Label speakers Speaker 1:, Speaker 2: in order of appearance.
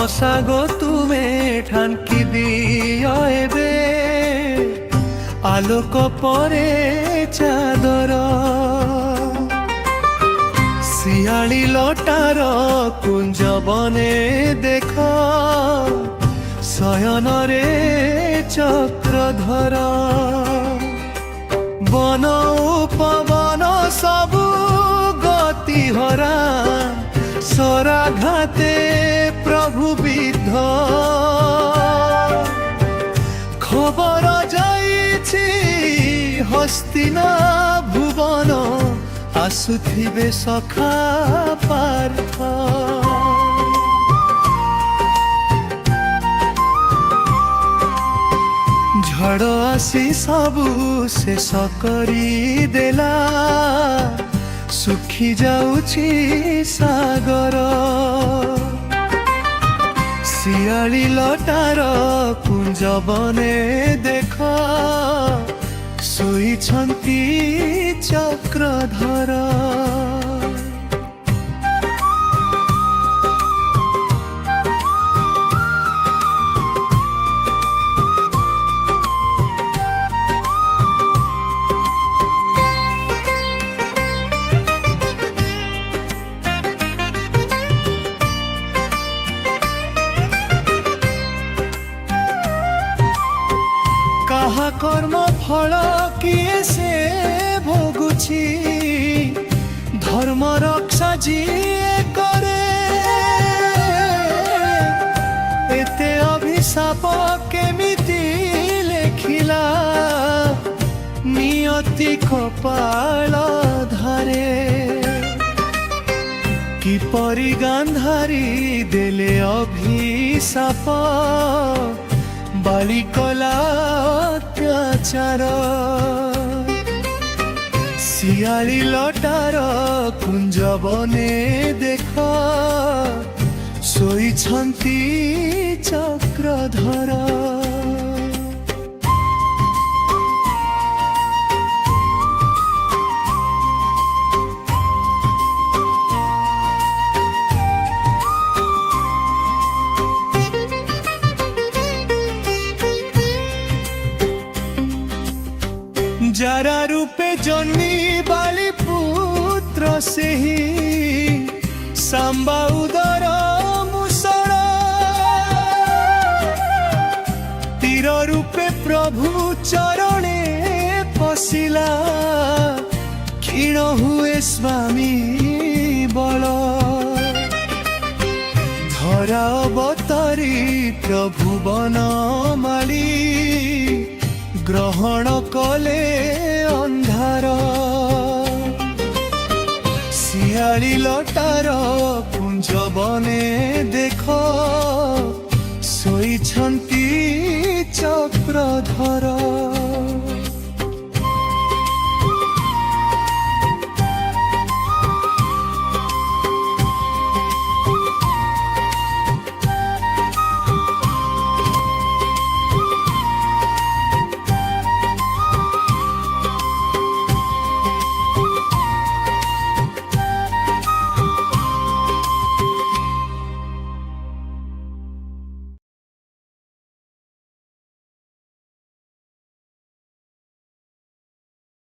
Speaker 1: Sago तुमे ठानकी दियो एबे आलोक परे चादर शियाली लटार कुंज बने देख शयन रे चक्रधर बन उपवन सबु गति हरा सराघाते प्रभु विध खबर जाइछि हस्तिना भुवन आसुथिबे सखा पार्थ झड़ आसी सबु शेष करी देला सुखी जाउछि सागर शियाली लटार कुंज बने देख शोइछन्ति चक्रधर कहा कर्म फल किए से भोगुछि धर्म रक्षा जीए करे एते अभिशाप केमिति लेखिला नियति कपाल धारे किपरि गांधारी देले अभिशाप बालिकला अत्याचार शियाली लटार कुंज बने देख शोइछन्ति चक्रधर जरा रूपे जन्मी बाली पुत्र से ही सांबा उदर मुसर तीर रूपे प्रभु चरणे पशिला क्षीण हुए स्वामी बल धरा अवतारी प्रभु बनमाली ग्रहण कले अंधार शियाली लटार कुंज बने देख शोइछन्ति चक्रधर।